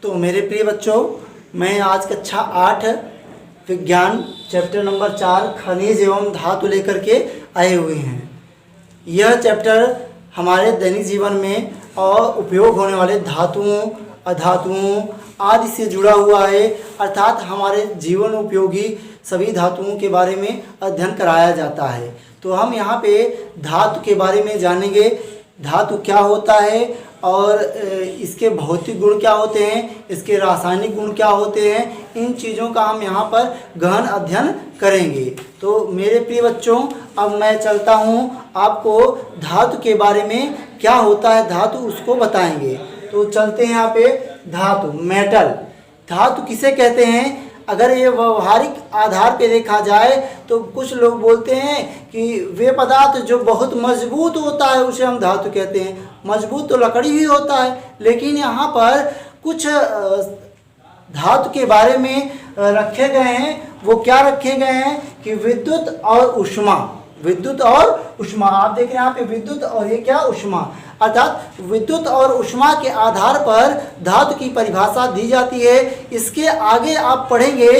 तो मेरे प्रिय बच्चों, मैं आज कक्षा 8 विज्ञान चैप्टर नंबर 4 खनिज एवं धातु लेकर के आए हुए हैं। यह चैप्टर हमारे दैनिक जीवन में और उपयोग होने वाले धातुओं, अधातुओं आदि से जुड़ा हुआ है, अर्थात हमारे जीवन उपयोगी सभी धातुओं के बारे में अध्ययन कराया जाता है। तो हम यहाँ पे धातु के बारे में जानेंगे, धातु क्या होता है और इसके भौतिक गुण क्या होते हैं, इसके रासायनिक गुण क्या होते हैं, इन चीज़ों का हम यहाँ पर गहन अध्ययन करेंगे। तो मेरे प्रिय बच्चों, अब मैं चलता हूँ, आपको धातु के बारे में क्या होता है धातु उसको बताएंगे। तो चलते हैं यहाँ पे धातु, मेटल। धातु किसे कहते हैं? अगर ये व्यवहारिक आधार पे देखा जाए तो कुछ लोग बोलते हैं कि वे पदार्थ जो बहुत मजबूत होता है उसे हम धातु कहते हैं। मजबूत तो लकड़ी ही होता है, लेकिन यहाँ पर कुछ धातु के बारे में रखे गए हैं। वो क्या रखे गए हैं कि विद्युत और ऊष्मा। विद्युत और ऊष्मा, आप देख रहे हैं यहाँ पे विद्युत और ये क्या, ऊष्मा। अर्थात विद्युत और ऊष्मा के आधार पर धातु की परिभाषा दी जाती है। इसके आगे आप पढ़ेंगे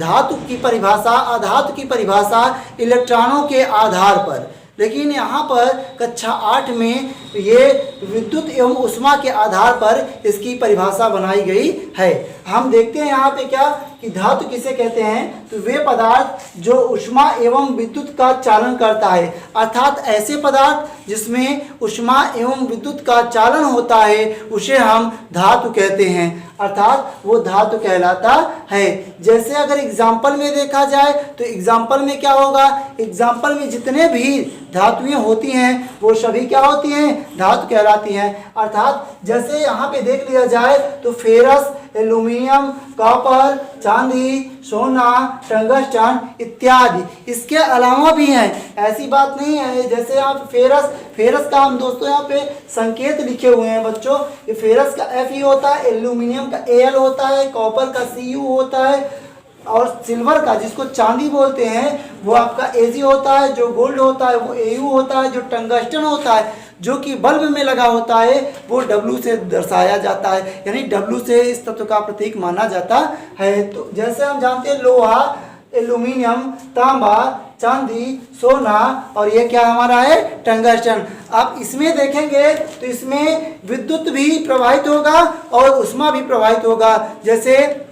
धातु की परिभाषा, अधातु की परिभाषा इलेक्ट्रॉनों के आधार पर। लेकिन यहाँ पर कक्षा 8 में ये विद्युत एवं ऊष्मा के आधार पर इसकी परिभाषा बनाई गई है। हम देखते हैं यहाँ पे क्या कि धातु किसे कहते हैं, तो वे पदार्थ जो ऊष्मा एवं विद्युत का चालन करता है, अर्थात ऐसे पदार्थ जिसमें ऊष्मा एवं विद्युत का चालन होता है उसे हम धातु कहते हैं, अर्थात वो धातु कहलाता है। जैसे अगर एग्जाम्पल में देखा जाए तो एग्जाम्पल में क्या होगा, एग्जाम्पल में जितने भी धातुएं होती हैं वो सभी क्या होती हैं, धातु कहलाती हैं। अर्थात जैसे यहाँ पे देख लिया जाए तो फेरस, एल्यूमिनियम, कॉपर, चांदी, सोना, टंगस्टन इत्यादि। इसके अलावा भी हैं, ऐसी बात नहीं है। जैसे आप फेरस का हम दोस्तों यहाँ पे संकेत लिखे हुए हैं बच्चों। ये फेरस का Fe होता है, एल्यूमिनियम का Al होता है, कॉपर का Cu होता है और सिल्वर का जिसको चांदी बोलते हैं वो आपका Ag होता है, जो गोल्ड होता है वो Au होता है, जो टंगस्टन होता है जो कि बल्ब में लगा होता है वो W से दर्शाया जाता है, यानी W से इस तत्व का प्रतीक माना जाता है। तो जैसे हम जानते हैं लोहा, एल्यूमिनियम, तांबा, चांदी, सोना और ये क्या हमारा है, टंगस्टन। आप इसमें देखेंगे तो इसमें विद्युत भी प्रवाहित होगा और ऊष्मा भी प्रवाहित होगा। जैसे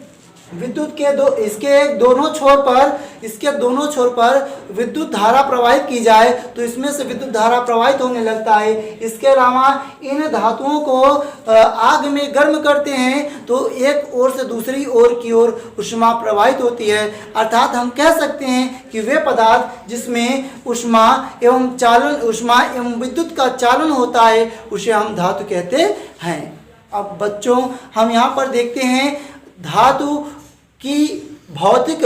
विद्युत के इसके दोनों छोर पर विद्युत धारा प्रवाहित की जाए तो इसमें से विद्युत धारा प्रवाहित होने लगता है। इसके अलावा इन धातुओं को आग में गर्म करते हैं तो एक ओर से दूसरी ओर की ओर ऊष्मा प्रवाहित होती है। अर्थात हम कह सकते हैं कि वे पदार्थ जिसमें ऊष्मा एवं विद्युत का चालन होता है उसे हम धातु कहते हैं। अब बच्चों, हम यहाँ पर देखते हैं धातु की भौतिक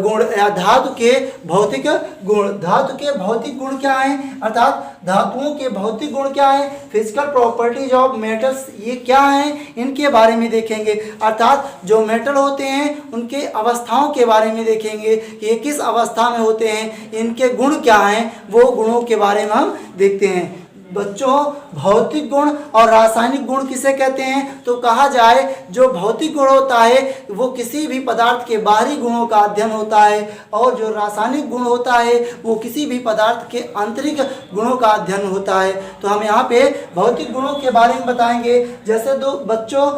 गुण या धातु के भौतिक गुण। धातु के भौतिक गुण क्या हैं, अर्थात धातुओं के भौतिक गुण क्या हैं, फिजिकल प्रॉपर्टीज ऑफ मेटल्स ये क्या हैं, इनके बारे में देखेंगे। अर्थात जो मेटल होते हैं उनके अवस्थाओं के बारे में देखेंगे कि ये किस अवस्था में होते हैं, इनके गुण क्या हैं, वो गुणों के बारे में हम देखते हैं। बच्चों, भौतिक गुण और रासायनिक गुण किसे कहते हैं, तो कहा जाए जो भौतिक गुण होता है वो किसी भी पदार्थ के बाहरी गुणों का अध्ययन होता है और जो रासायनिक गुण होता है वो किसी भी पदार्थ के आंतरिक गुणों का अध्ययन होता है। तो हम यहाँ पे भौतिक गुणों के बारे में बताएंगे। जैसे दो बच्चों,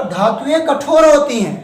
धातुएं कठोर होती हैं,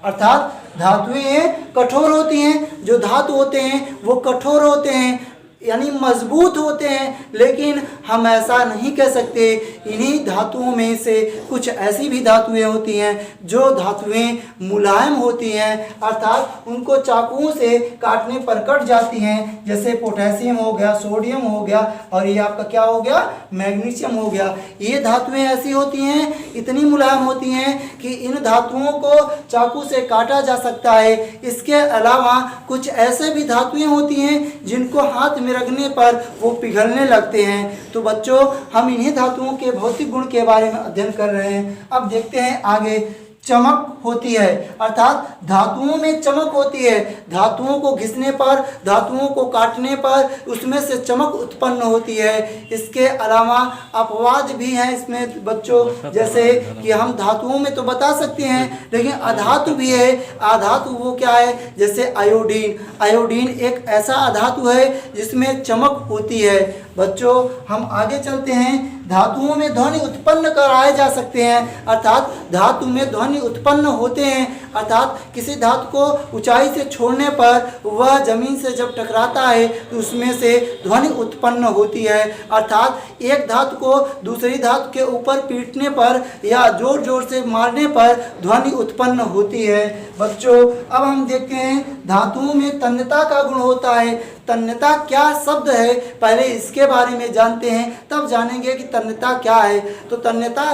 अर्थात धातुएं कठोर होती हैं। जो धातु होते हैं वो कठोर होते हैं यानी मजबूत होते हैं, लेकिन हम ऐसा नहीं कह सकते। इन्हीं धातुओं में से कुछ ऐसी भी धातुएं होती हैं जो धातुएं मुलायम होती हैं, अर्थात उनको चाकुओं से काटने पर कट जाती हैं। जैसे पोटेशियम हो गया, सोडियम हो गया और ये आपका क्या हो गया, मैग्नीशियम हो गया। ये धातुएं ऐसी होती हैं, इतनी मुलायम होती हैं कि इन धातुओं को चाकू से काटा जा सकता है। इसके अलावा कुछ ऐसे भी धातुएं होती हैं जिनको हाथ में रगड़ने पर वो पिघलने लगते हैं। तो बच्चों, हम इन्हीं धातुओं के भौतिक गुण के बारे में अध्ययन कर रहे हैं। अब देखते हैं आगे चमक होती है, अर्थात धातुओं में चमक होती है। धातुओं को घिसने पर, धातुओं को काटने पर उसमें से चमक उत्पन्न होती है। इसके अलावा अपवाद भी हैं इसमें बच्चों, जैसे कि हम धातुओं में तो बता सकते हैं, लेकिन अधातु भी है। अधातु वो क्या है, जैसे आयोडीन। आयोडीन एक ऐसा अधातु है जिसमें चमक होती है। बच्चों हम आगे चलते हैं। धातुओं में ध्वनि उत्पन्न कराए जा सकते हैं, अर्थात धातु में ध्वनि उत्पन्न होते हैं। अर्थात किसी धातु को ऊंचाई से छोड़ने पर वह जमीन से जब टकराता है तो उसमें से ध्वनि उत्पन्न होती है। अर्थात एक धातु को दूसरी धातु के ऊपर पीटने पर या जोर जोर से मारने पर ध्वनि उत्पन्न होती है। बच्चों अब हम देखते हैं धातुओं में तन्यता का गुण होता है। तन्यता क्या शब्द है, पहले इसके बारे में जानते हैं, तब जानेंगे कि तन्यता क्या है। तो तन्यता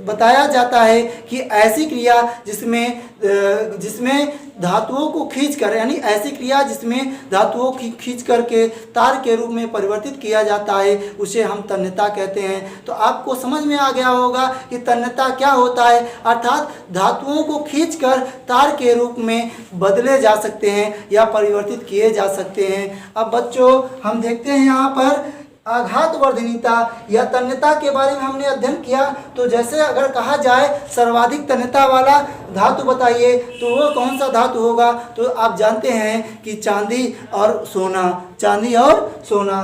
बताया जाता है कि ऐसी क्रिया जिसमें धातुओं को खींचकर, यानी ऐसी क्रिया जिसमें धातुओं की खींच करके तार के रूप में परिवर्तित किया जाता है, उसे हम तन्यता कहते हैं। तो आपको समझ में आ गया होगा कि तन्यता क्या होता है, अर्थात धातुओं को खींचकर तार के रूप में बदले जा सकते हैं या परिवर्तित किए जा सकते हैं। अब बच्चों हम देखते हैं यहाँ पर आघातवर्धनीयता या तन्यता के बारे में हमने अध्ययन किया। तो जैसे अगर कहा जाए सर्वाधिक तन्यता वाला धातु बताइए, तो वो कौन सा धातु होगा, तो आप जानते हैं कि चांदी और सोना। चांदी और सोना।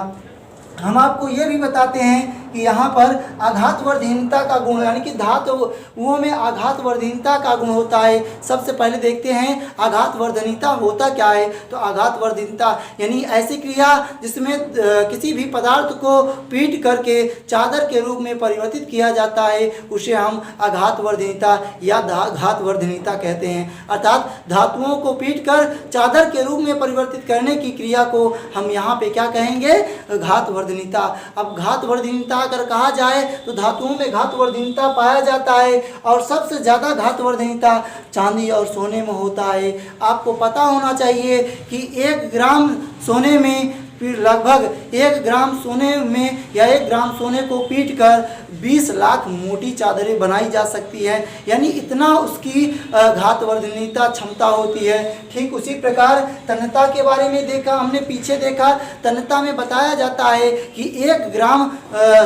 हम आपको ये भी बताते हैं कि यहाँ पर आघातवर्धनीयता का गुण, यानी कि धातुओं में आघातवर्धनीयता का गुण होता है। सबसे पहले देखते हैं आघातवर्धनीयता होता क्या है। तो आघातवर्धनीयता यानी ऐसी क्रिया जिसमें किसी भी पदार्थ को पीट करके चादर के रूप में परिवर्तित किया जाता है, उसे हम आघातवर्धनीयता या घातवर्धनीयता कहते हैं। अर्थात धातुओं को पीट कर चादर के रूप में परिवर्तित करने की क्रिया को हम यहाँ पे क्या कहेंगे, घातवर्धनीयता। अब घातवर्धनीयता अगर कहा जाए तो धातुओं में घातवर्धनीयता पाया जाता है, और सबसे ज़्यादा घातवर्धनीयता चांदी और सोने में होता है। आपको पता होना चाहिए कि 1 ग्राम सोने में फिर लगभग 1 ग्राम सोने में या 1 ग्राम सोने को पीटकर 20 लाख मोटी चादरें बनाई जा सकती है, यानी इतना उसकी घातवर्धनीयता क्षमता होती है। ठीक उसी प्रकार तन्यता के बारे में देखा हमने, पीछे देखा, तन्यता में बताया जाता है कि 1 ग्राम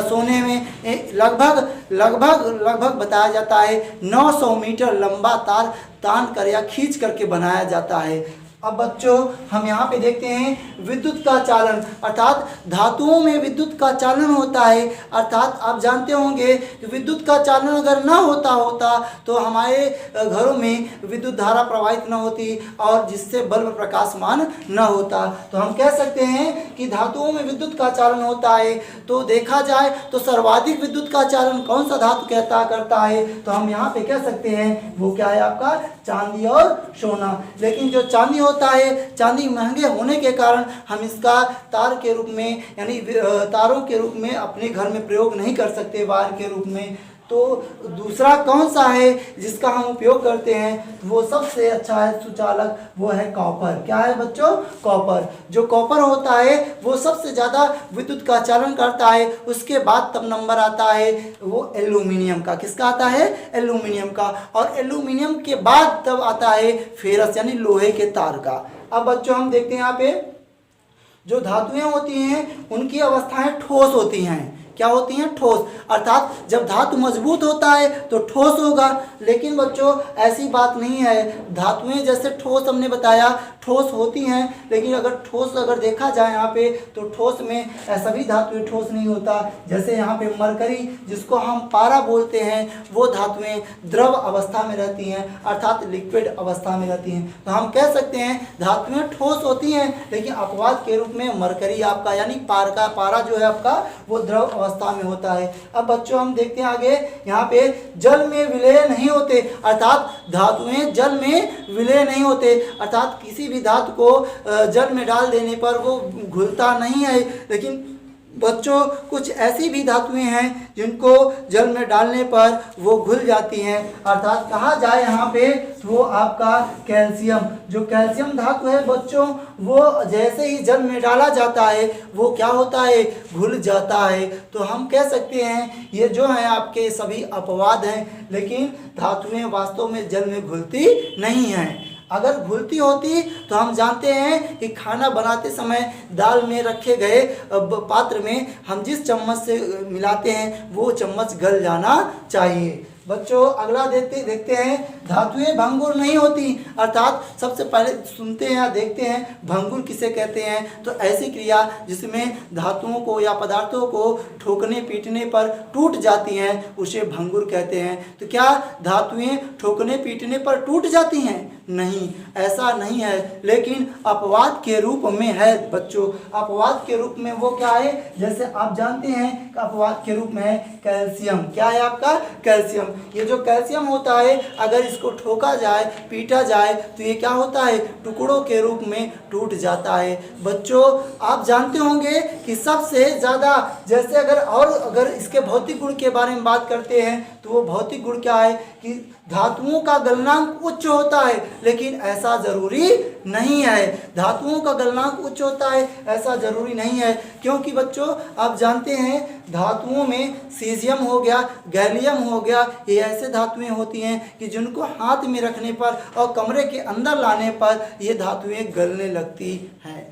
सोने में लगभग बताया जाता है 900 मीटर लंबा तार तान कर या खींच करके बनाया जाता है। अब बच्चों हम यहाँ पे देखते हैं विद्युत का चालन, अर्थात धातुओं में विद्युत का चालन होता है। अर्थात आप जानते होंगे कि विद्युत का चालन अगर ना होता तो हमारे घरों में विद्युत धारा प्रवाहित न होती और जिससे बल्ब प्रकाशमान न होता। तो हम कह सकते हैं कि धातुओं में विद्युत का चालन होता है। तो देखा जाए तो सर्वाधिक विद्युत का चालन कौन सा धातु करता है, तो हम यहाँ पे कह सकते हैं वो क्या है, आपका चांदी और सोना। लेकिन जो चांदी होता है, चांदी महंगे होने के कारण हम इसका तार के रूप में, यानी तारों के रूप में अपने घर में प्रयोग नहीं कर सकते वायर के रूप में। तो दूसरा कौन सा है जिसका हम उपयोग करते हैं, वो सबसे अच्छा है सुचालक, वो है कॉपर। क्या है बच्चों, कॉपर। जो कॉपर होता है वो सबसे ज़्यादा विद्युत का चालन करता है। उसके बाद तब नंबर आता है वो एल्यूमिनियम का। किसका आता है, एल्यूमिनियम का। और एल्यूमिनियम के बाद तब आता है फेरस यानी लोहे के तार का। अब बच्चों हम देखते हैं यहाँ पे जो धातुएं होती हैं उनकी अवस्थाएं ठोस होती हैं। क्या होती हैं, ठोस। अर्थात जब धातु मजबूत होता है तो ठोस होगा, लेकिन बच्चों ऐसी बात नहीं है। धातुएं जैसे ठोस हमने बताया ठोस होती हैं, लेकिन अगर देखा जाए यहाँ पे तो ठोस में सभी धातुएं ठोस नहीं होता। जैसे यहाँ पे मरकरी जिसको हम पारा बोलते हैं, वो धातुएं द्रव अवस्था में रहती हैं, अर्थात लिक्विड अवस्था में रहती हैं। तो हम कह सकते हैं धातुएं ठोस होती हैं, लेकिन अपवाद के रूप में मरकरी आपका यानी पारा जो है आपका वो द्रव अवस्था में होता है। अब बच्चों हम देखते हैं आगे, यहाँ पे जल में विलय नहीं होते, अर्थात धातुएं जल में विलय नहीं होते। अर्थात किसी भी धातु को जल में डाल देने पर वो घुलता नहीं है, लेकिन बच्चों कुछ ऐसी भी धातुएं हैं जिनको जल में डालने पर वो घुल जाती हैं, अर्थात कहा जाए यहाँ पे तो वो आपका कैल्शियम, जो कैल्शियम धातु है बच्चों वो जैसे ही जल में डाला जाता है वो क्या होता है, घुल जाता है। तो हम कह सकते हैं ये जो है आपके सभी अपवाद हैं, लेकिन धातुएं वास्तव में जल में घुलती नहीं हैं। अगर घुलती होती तो हम जानते हैं कि खाना बनाते समय दाल में रखे गए पात्र में हम जिस चम्मच से मिलाते हैं वो चम्मच गल जाना चाहिए। बच्चों अगला देखते हैं धातुएं भंगुर नहीं होती, अर्थात सबसे पहले सुनते हैं या देखते हैं भंगुर किसे कहते हैं, तो ऐसी क्रिया जिसमें धातुओं को या पदार्थों को ठोकने पीटने पर टूट जाती हैं उसे भंगुर कहते हैं। तो क्या धातुएं ठोकने पीटने पर टूट जाती हैं? नहीं, ऐसा नहीं है, लेकिन अपवाद के रूप में है बच्चों। अपवाद के रूप में वो क्या है, जैसे आप जानते हैं कि अपवाद के रूप में है कैल्शियम। क्या है आपका? कैल्शियम। ये जो कैल्शियम होता है अगर इसको ठोका जाए पीटा जाए तो ये क्या होता है, टुकड़ों के रूप में टूट जाता है। बच्चों आप जानते होंगे कि सबसे ज़्यादा जैसे अगर इसके भौतिक गुण के बारे में बात करते हैं तो वो भौतिक गुण क्या है कि धातुओं का गलनांक उच्च होता है, लेकिन ऐसा जरूरी नहीं है। धातुओं का गलनांक उच्च होता है ऐसा जरूरी नहीं है, क्योंकि बच्चों आप जानते हैं धातुओं में सीजियम हो गया, गैलियम हो गया, ये ऐसे धातुएं होती हैं कि जिनको हाथ में रखने पर और कमरे के अंदर लाने पर ये धातुएं गलने लगती हैं।